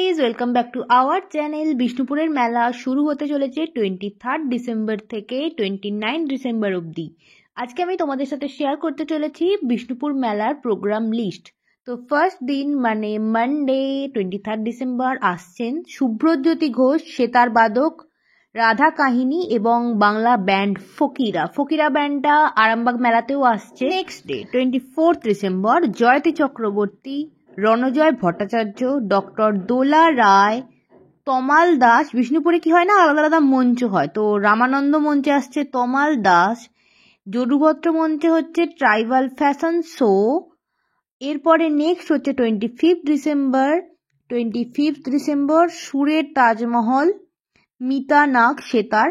Guys, welcome back to our channel. বিষ্ণুপুরের মেলা শুরু হতে চলেছে 23 ডিসেম্বর থেকে 29 ডিসেম্বর অবধি। আজকে আমি তোমাদের সাথে শেয়ার করতে চলেছি বিষ্ণুপুর মেলার প্রোগ্রাম লিস্ট। তো ফার্স্ট দিন মানে মানডে 23 ডিসেম্বর আসছেন শুভ্রজ্যোতি ঘোষ, সেতার বাদক, রাধা কাহিনী এবং বাংলা ব্যান্ড ফকিরা ব্যান্ডটা আরামবাগ মেলাতেও আসছে। Next day 24 December Joyoti Chakraborty, Ranjoy Bhattacharya, doctor Dola Roy, Tamal Das. বিষ্ণুপুরে কি হয় না, আলাদা আলাদা মঞ্চ হয়, তো রামানন্দ মঞ্চে আসছে তমাল দাস, যদুভদ্র মঞ্চে হচ্ছে ট্রাইবাল ফ্যাশন শো। এরপরে নেক্সট হচ্ছে 25 ডিসেম্বর সুরের Taj Mahal, Mita Nag sitar,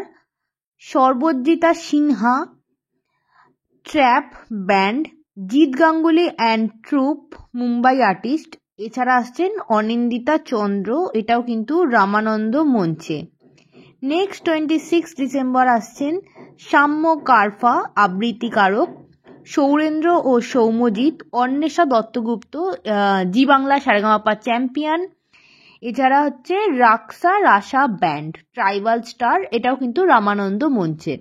Sarbajita Sinha trap band, Jeet Ganguly and troupe Mumbai artist. এছাড়া আসছেন অনিন্দিতা চন্দ্র, এটাও কিন্তু রামানন্দ মঞ্চে। নেক্সট 26 ডিসেম্বর আসছেন সাম্য কারফা আবৃত্তিকারক, সৌরেন্দ্র ও সৌম্যজিৎ, অন্বেষা দত্তগুপ্ত জি বাংলা সারেগামাপা চ্যাম্পিয়ন। এছাড়া হচ্ছে রাসা ব্যান্ড, ট্রাইবাল স্টার, এটাও কিন্তু রামানন্দ মঞ্চে।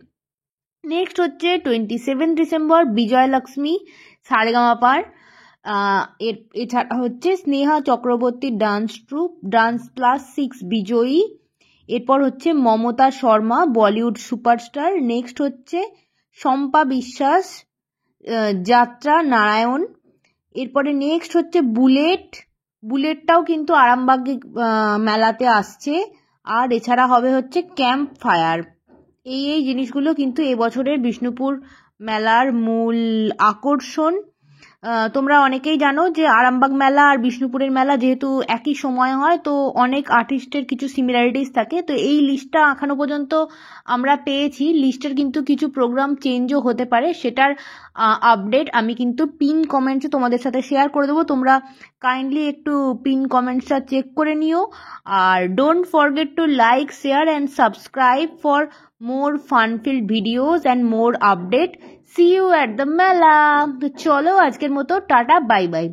নেক্সট হচ্ছে 27 ডিসেম্বর বিজয়লক্ষ্মী সারেগামাপার। এছাড়া হচ্ছে Sneha Chakraborty dance troupe, dance +6 বিজয়ী। এরপর হচ্ছে মমতা শর্মা বলিউড সুপারস্টার। নেক্সট হচ্ছে শম্পা বিশ্বাস যাত্রা নারায়ণ। এরপরে নেক্সট হচ্ছে বুলেটটাও কিন্তু আরামবাগ মেলাতে আসছে। আর এছাড়া হবে হচ্ছে ক্যাম্প ফায়ার। এই জিনিসগুলো কিন্তু এবছরের বিষ্ণুপুর মেলার মূল আকর্ষণ। তোমরা অনেকেই জানো যে আরামবাগ মেলা আর বিষ্ণুপুরের মেলা যেহেতু একই সময় হয়, তো অনেক আর্টিস্টের কিছু সিমিলারিটিস থাকে। তো এই লিস্টটা এখনো পর্যন্ত আমরা পেয়েছি। লিস্টের কিন্তু কিছু প্রোগ্রাম চেঞ্জও হতে পারে, সেটার আপডেট আমি কিন্তু পিন কমেন্টসে তোমাদের সাথে শেয়ার করে দেবো। তোমরা কাইন্ডলি একটু পিন কমেন্টসটা চেক করে নিও। আর don't forget to like, share and subscribe for more fun-filled videos and more update. See you at the mela. তো চলো আজকের মতো টাটা, বাই বাই।